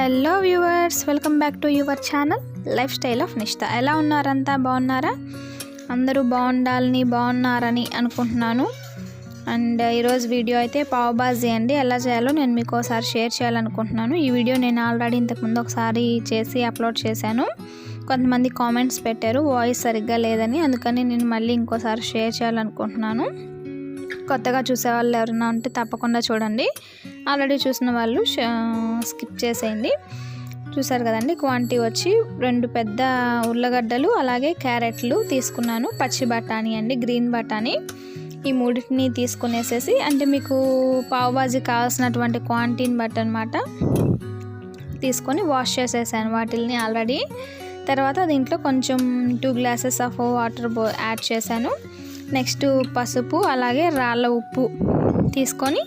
Hello viewers, welcome back to your channel life style of నిష్ఠ. ఎలా ఉన్నారంతా? బాగున్నారా? అందరూ బాగున్నారని అనుకుంటున్నాను. అండ్ ఈరోజు వీడియో అయితే పావ్ బాజీ అండి. ఎలా చేయాలో నేను మీకు ఒకసారి షేర్ చేయాలనుకుంటున్నాను. ఈ వీడియో నేను ఆల్రెడీ ఇంతకుముందు ఒకసారి చేసి అప్లోడ్ చేశాను. కొంతమంది కామెంట్స్ పెట్టారు వాయిస్ సరిగ్గా లేదని, అందుకని నేను మళ్ళీ ఇంకోసారి షేర్ చేయాలనుకుంటున్నాను. కొత్తగా చూసేవాళ్ళు ఎవరైనా ఉంటే తప్పకుండా చూడండి. ఆల్రెడీ చూసిన వాళ్ళు స్కిప్ చేసేయండి. చూసారు కదండి, క్వాంటిటీ వచ్చి 2 పెద్ద ఉల్లగడ్డలు అలాగే క్యారెట్లు తీసుకున్నాను. పచ్చి బఠానీ అండి, గ్రీన్ బఠానీ. ఈ మూడింటిని తీసుకునేసేసి, అంటే మీకు పావ్ బాజీ కావాల్సినటువంటి క్వాంటిటీని బట్టి అనమాట తీసుకొని వాష్ చేసేసాను వాటిల్ని ఆల్రెడీ. తర్వాత దీంట్లో కొంచెం 2 గ్లాసెస్ ఆఫ్ వాటర్ యాడ్ చేశాను. నెక్స్ట్ పసుపు అలాగే రాళ్ళ ఉప్పు తీసుకొని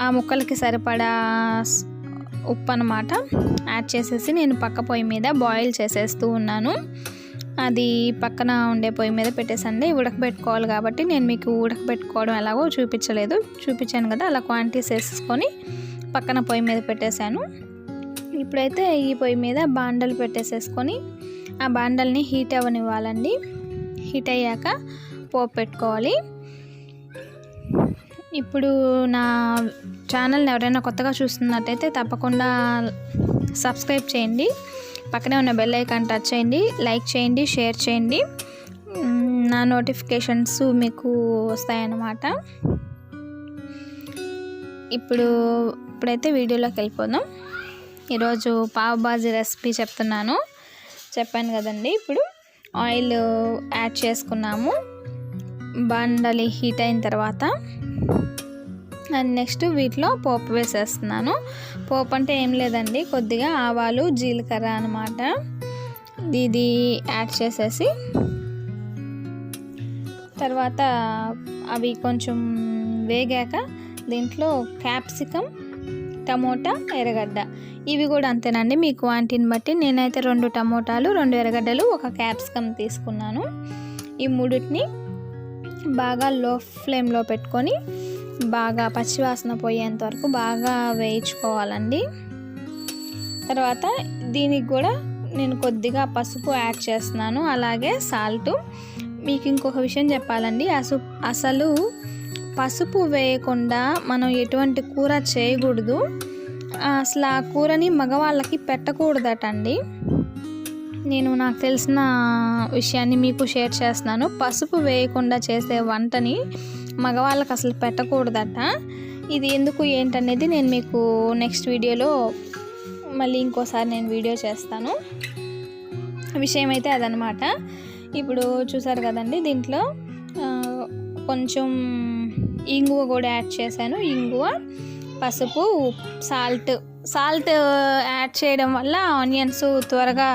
ఆ ముక్కలకి సరిపడా ఉప్పు అన్నమాట యాడ్ చేసేసి నేను పక్క పొయ్యి మీద బాయిల్ చేసేస్తూ ఉన్నాను. అది పక్కన ఉండే పొయ్యి మీద పెట్టేసండి. ఉడకబెట్టుకోవాలి కాబట్టి నేను మీకు ఉడకబెట్టుకోవడం ఎలాగో చూపించాను కదా, అలా క్వాంటిటీస్ వేసుకొని పక్కన పొయ్యి మీద పెట్టేశాను. ఇప్పుడైతే ఈ పొయ్యి మీద బాండలు పెట్టేసేసుకొని ఆ బాండల్ని హీట్ అవ్వనివ్వాలండి. హీట్ అయ్యాక పోపు పెట్టుకోవాలి. ఇప్పుడు నా ఛానల్ని ఎవరైనా కొత్తగా చూస్తున్నట్టయితే తప్పకుండా సబ్స్క్రైబ్ చేయండి. పక్కనే ఉన్న బెల్ ఐకాన్ టచ్ చేయండి, లైక్ చేయండి, షేర్ చేయండి. నా నోటిఫికేషన్స్ మీకు వస్తాయన్నమాట. ఇప్పుడైతే వీడియోలోకి వెళ్ళిపోదాం. ఈరోజు పావ్ బాజీ రెసిపీ చెప్పాను కదండి. ఇప్పుడు ఆయిల్ యాడ్ చేసుకున్నాము. బండలి హీట్ అయిన తర్వాత అండ్ నెక్స్ట్ వీటిలో పోపు వేసేస్తున్నాను. పోపు అంటే ఏం లేదండి, కొద్దిగా ఆవాలు జీలకర్ర అన్నమాట. ఇది యాడ్ చేసేసి తర్వాత అవి కొంచెం వేగాక దీంట్లో క్యాప్సికమ్, టమోటా, ఎర్రగడ్డ ఇవి కూడా అంతేనండి మీ క్వాంటిటీని బట్టి. నేనైతే 2 టమోటాలు, 2 ఎర్రగడ్డలు, 1 క్యాప్సికమ్ తీసుకున్నాను. ఈ మూడింటిని బాగా లో ఫ్లేమ్లో పెట్టుకొని బాగా పచ్చివాసన పోయేంత వరకు బాగా వేయించుకోవాలండి. తర్వాత దీనికి కూడా నేను కొద్దిగా పసుపు యాడ్ చేస్తున్నాను, అలాగే సాల్ట్. మీకు ఇంకొక విషయం చెప్పాలండి, అసలు పసుపు వేయకుండా మనం ఎటువంటి కూర చేయకూడదు. అసలు ఆ కూరని మగవాళ్ళకి పెట్టకూడదటండి. నాకు తెలిసిన విషయాన్ని మీకు షేర్ చేస్తున్నాను. పసుపు వేయకుండా చేసే వంటని మగవాళ్ళకి అసలు పెట్టకూడదట. ఇది ఎందుకు ఏంటనేది నేను మీకు నెక్స్ట్ వీడియోలో మళ్ళీ ఇంకోసారి నేను వీడియో చేస్తాను. విషయం అయితే అదనమాట. ఇప్పుడు చూసారు కదండి, దీంట్లో కొంచెం ఇంగువ కూడా యాడ్ చేశాను. ఇంగువ, పసుపు, సాల్ట్ యాడ్ చేయడం వల్ల ఆనియన్స్ త్వరగా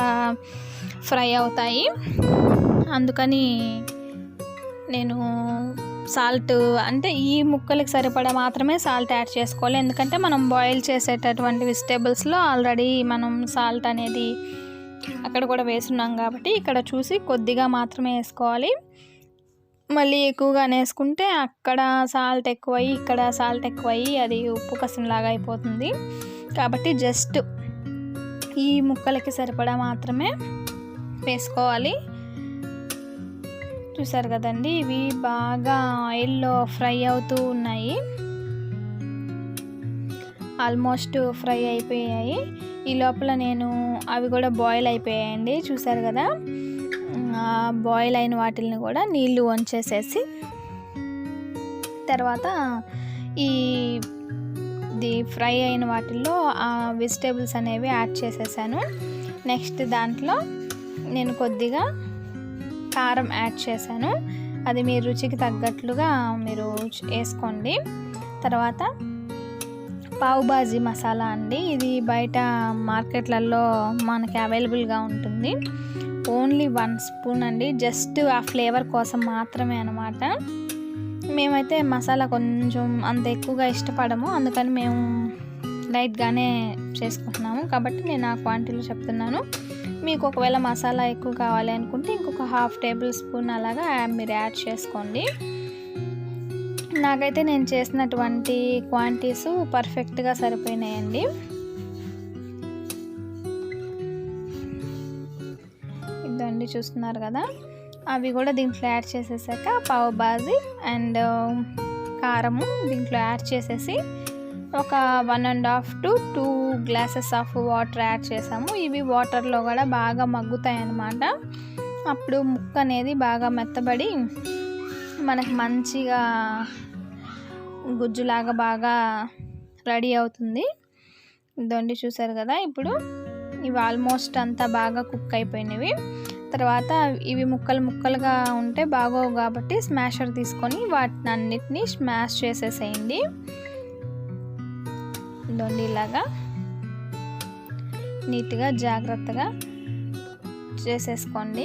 ఫ్రై అవుతాయి. అందుకని నేను సాల్ట్ అంటే ఈ ముక్కలకి సరిపడా మాత్రమే సాల్ట్ యాడ్ చేసుకోవాలి. ఎందుకంటే మనం బాయిల్ చేసేటటువంటి వెజిటేబుల్స్లో ఆల్రెడీ మనం సాల్ట్ అనేది అక్కడ కూడా వేసున్నాం కాబట్టి ఇక్కడ చూసి కొద్దిగా మాత్రమే వేసుకోవాలి. మళ్ళీ ఎక్కువగానే వేసుకుంటే అక్కడ సాల్ట్ ఎక్కువయ్యి ఇక్కడ సాల్ట్ ఎక్కువయ్యి అది ఉప్పు కసంలాగా అయిపోతుంది. కాబట్టి జస్ట్ ఈ ముక్కలకి సరిపడా మాత్రమే వేసుకోవాలి. చూసారు కదండి, ఇవి బాగా ఆయిల్లో ఫ్రై అవుతూ ఉన్నాయి. ఆల్మోస్ట్ ఫ్రై అయిపోయాయి. ఈ లోపల అవి కూడా బాయిల్ అయిపోయాయండి. చూసారు కదా, బాయిల్ అయిన వాటిని కూడా నీళ్లు వంచేసేసి తర్వాత ఇది ఫ్రై అయిన వాటిల్లో ఆ వెజిటేబుల్స్ అనేవి యాడ్ చేసేసాను. నెక్స్ట్ దాంట్లో నేను కొద్దిగా కారం యాడ్ చేశాను. అది మీ రుచికి తగ్గట్లుగా మీరు వేసుకోండి. తర్వాత పావ్ బాజీ మసాలా అండి, ఇది బయట మార్కెట్లలో మనకి అవైలబుల్గా ఉంటుంది. ఓన్లీ 1 స్పూన్ అండి, జస్ట్ ఆ ఫ్లేవర్ కోసం మాత్రమే అన్నమాట. మేమైతే మసాలా కొంచెం అంత ఎక్కువగా ఇష్టపడము, అందుకని మేము లైట్గానే చేసుకుంటున్నాము. కాబట్టి నేను ఆ క్వాంటిటీలో చెప్తున్నాను. మీకు ఒకవేళ మసాలా ఎక్కువ కావాలి అనుకుంటే ఇంకొక 1/2 టేబుల్ స్పూన్ అలాగా మీరు యాడ్ చేసుకోండి. నాకైతే నేను చేసినటువంటి క్వాంటిటీస్ పర్ఫెక్ట్గా సరిపోయినాయండి. చూస్తున్నారు కదా, అవి కూడా దీంట్లో యాడ్ చేసేసాక పావ్ బాజీ అండ్ కారము దీంట్లో యాడ్ చేసేసి ఒక 1.5 to 2 glasses of water add చేసాము. ఇవి వాటర్లో కూడా బాగా మగ్గుతాయి అన్నమాట. అప్పుడు ముక్క అనేది బాగా మెత్తబడి మనకి మంచిగా గుజ్జులాగా బాగా రెడీ అవుతుంది. ఇదండి చూసారు కదా. ఇప్పుడు ఇవి ఆల్మోస్ట్ అంతా బాగా కుక్ అయిపోయినవి. తర్వాత ఇవి ముక్కలు ముక్కలుగా ఉంటే బాగోవు కాబట్టి స్మాషర్ తీసుకొని వాటిని అన్నిటినీ స్మాష్ చేసేసేయండి. ఇదండి ఇలాగా నీట్గా జాగ్రత్తగా చేసేసుకోండి.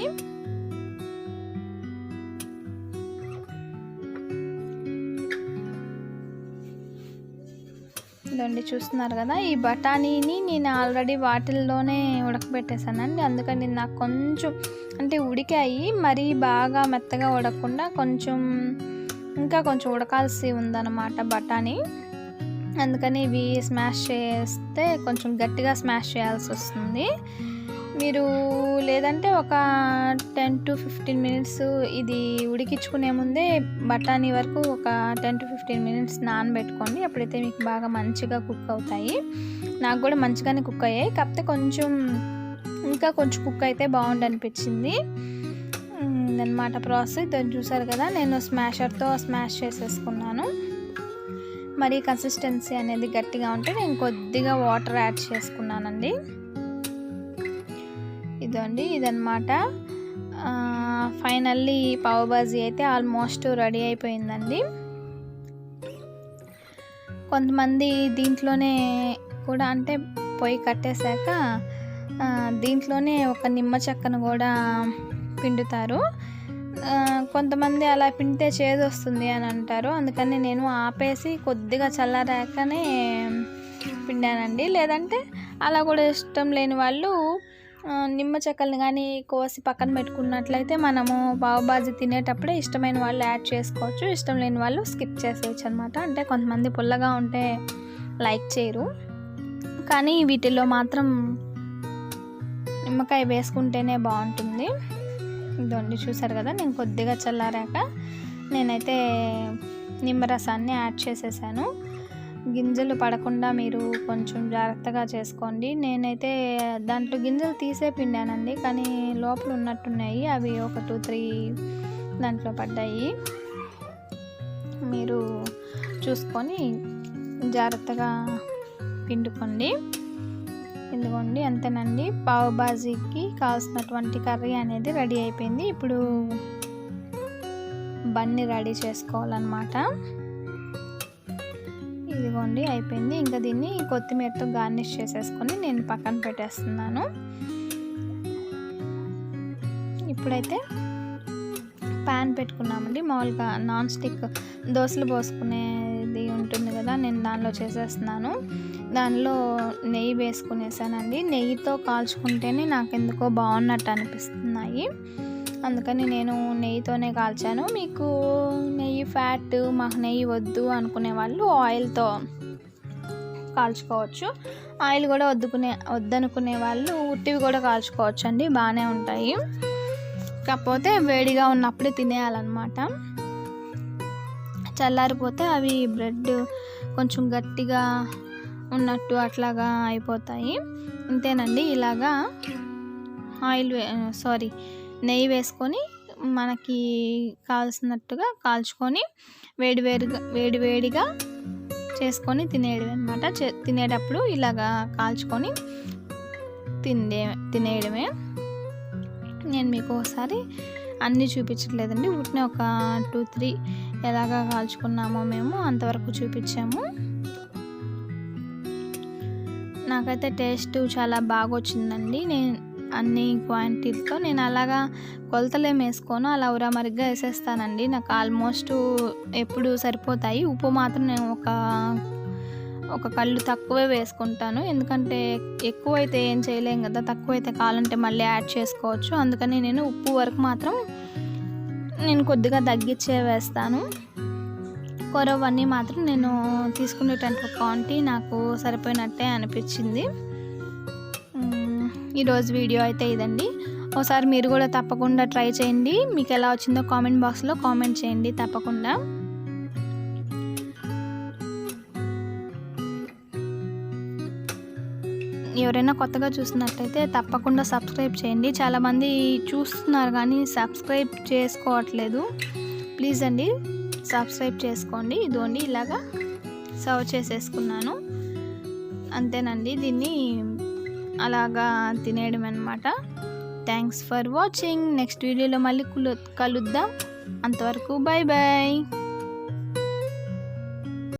ఇదండి చూస్తున్నారు కదా, ఈ బఠానీని నేను ఆల్రెడీ వాటిల్లోనే ఉడకబెట్టేసానండి. అందుకని నాకు కొంచెం అంటే ఉడికాయి, మరీ బాగా మెత్తగా ఉడకకుండా ఇంకా కొంచెం ఉడకాల్సి ఉందన్నమాట బఠానీ. అందుకని ఇవి స్మాష్ చేస్తే కొంచెం గట్టిగా స్మాష్ చేయాల్సి వస్తుంది. మీరు లేదంటే ఒక 10 to 15 మినిట్స్ ఇది ఉడికించుకునే ముందే బఠానీ వరకు ఒక 10 to 15 మినిట్స్ నానబెట్టుకోండి. అప్పుడైతే మీకు బాగా మంచిగా కుక్ అవుతాయి. నాకు కూడా మంచిగానే కుక్ అయ్యాయి, కాకపోతే ఇంకా కొంచెం కుక్ అయితే బాగుండు అనిపించింది అన్నమాట ప్రాసెస్. దాన్ని చూసారు కదా, నేను స్మాషర్తో స్మాష్ చేసేసుకున్నాను. మరి కన్సిస్టెన్సీ అనేది గట్టిగా ఉంటే నేను కొద్దిగా వాటర్ యాడ్ చేసుకున్నానండి. ఇదన్నమాట. ఫైనల్లీ పావ్ బాజీ అయితే ఆల్మోస్ట్ రెడీ అయిపోయిందండి. కొంతమంది దీంట్లోనే కూడా అంటే పొయ్యి కట్టేశాక దీంట్లోనే ఒక నిమ్మ చెక్కను కూడా పిండుతారు. కొంతమంది అలా పిండితే చేదు వస్తుంది అని అంటారు. అందుకని నేను ఆపేసి కొద్దిగా చల్లారాకనే పిండానండి. లేదంటే అలా కూడా ఇష్టం లేని వాళ్ళు నిమ్మ చెక్కల్ని కానీ కోసి పక్కన పెట్టుకున్నట్లయితే మనము పావ్ బాజీ తినేటప్పుడే ఇష్టమైన వాళ్ళు యాడ్ చేసుకోవచ్చు, ఇష్టం లేని వాళ్ళు స్కిప్ చేసేయచ్చు అనమాట. అంటే కొంతమంది పుల్లగా ఉంటే లైక్ చేయరు, కానీ వీటిల్లో మాత్రం నిమ్మకాయ వేసుకుంటేనే బాగుంటుంది. ఇదండి చూసారు కదా, నేను కొద్దిగా చల్లారాక నేనైతే నిమ్మరసాన్ని యాడ్ చేసేసాను. గింజలు పడకుండా మీరు కొంచెం జాగ్రత్తగా చేసుకోండి. నేనైతే దాంట్లో గింజలు తీసే పిండానండి, కానీ లోపల ఉన్నట్టున్నాయి. అవి ఒక 2-3 దాంట్లో పడ్డాయి. మీరు చూసుకొని జాగ్రత్తగా పిండుకోండి. ఇదిగోండి అంతేనండి, పావ్ బాజీకి కావాల్సినటువంటి కర్రీ అనేది రెడీ అయిపోయింది. ఇప్పుడు బన్ని రెడీ చేసుకోవాలన్నమాట. ఇదిగోండి అయిపోయింది. ఇంకా దీన్ని కొత్తిమీరతో గార్నిష్ చేసేసుకొని నేను పక్కన పెట్టేస్తున్నాను. ఇప్పుడైతే ప్యాన్ పెట్టుకున్నామండి. మామూలుగా నాన్ స్టిక్ దోశలు పోసుకునేది ఉంటుంది కదా, నేను దానిలో చేసేస్తున్నాను. దానిలో నెయ్యి వేసుకునేసానండి. నెయ్యితో కాల్చుకుంటేనే నాకు ఎందుకో బాగున్నట్టు అనిపిస్తున్నాయి, అందుకని నేను నెయ్యితోనే కాల్చాను. మీకు నెయ్యి ఫ్యాట్, మాకు నెయ్యి వద్దు అనుకునే వాళ్ళు ఆయిల్తో కాల్చుకోవచ్చు. ఆయిల్ కూడా వద్దనుకునే వాళ్ళు ఉట్టివి కూడా కాల్చుకోవచ్చు అండి, బాగానే ఉంటాయి. కాకపోతే వేడిగా ఉన్నప్పుడే తినేయాలన్నమాట. చల్లారిపోతే అవి బ్రెడ్ కొంచెం గట్టిగా ఉన్నట్టు అట్లాగా అయిపోతాయి. ఇంతేనండి, ఇలాగా నెయ్యి వేసుకొని మనకి కావాల్సినట్టుగా కాల్చుకొని వేడివేడిగా చేసుకొని తినేయడం అనమాట. తినేటప్పుడు ఇలాగా కాల్చుకొని తినేయడమే. నేను మీకు ఒకసారి అన్నీ చూపించట్లేదండి, వీటిని ఒక 2-3 ఎలాగా కాల్చుకున్నామో మేము అంతవరకు చూపించాము. నాకైతే టేస్ట్ చాలా బాగా వచ్చిందండి. నేను అన్ని క్వాంటిటీలతో నేను అలాగా కొలతలేం వేసుకోను, అలా ఉరామరిగ్గా వేసేస్తానండి. నాకు ఆల్మోస్ట్ ఎప్పుడు సరిపోతాయి. ఉప్పు మాత్రం నేను ఒక కళ్ళు తక్కువే వేసుకుంటాను, ఎందుకంటే ఎక్కువైతే ఏం చేయలేం కదా, తక్కువైతే కావాలంటే మళ్ళీ యాడ్ చేసుకోవచ్చు. అందుకని నేను ఉప్పు వరకు మాత్రం నేను కొద్దిగా తగ్గించే వేస్తాను. కొరవన్నీ మాత్రం నేను తీసుకునేటంత క్వాంటిటీ నాకు సరిపోయినట్టే అనిపించింది. ఈరోజు వీడియో అయితే ఇదండి. ఒకసారి మీరు కూడా తప్పకుండా ట్రై చేయండి. మీకు ఎలా వచ్చిందో కామెంట్ బాక్స్లో కామెంట్ చేయండి తప్పకుండా. ఎవరైనా కొత్తగా చూసినట్లయితే తప్పకుండా సబ్స్క్రైబ్ చేయండి. చాలామంది చూస్తున్నారు కానీ సబ్స్క్రైబ్ చేసుకోవట్లేదు. ప్లీజ్ అండి సబ్స్క్రైబ్ చేసుకోండి. ఇదిగోండి ఇలాగా సర్వ్ చేసేసుకున్నాను. అంతేనండి, దీన్ని అలాగా తినేయడం అన్నమాట. Thanks for watching. నెక్స్ట్ వీడియోలో మళ్ళీ కలుద్దాం. అంతవరకు బాయ్ బాయ్.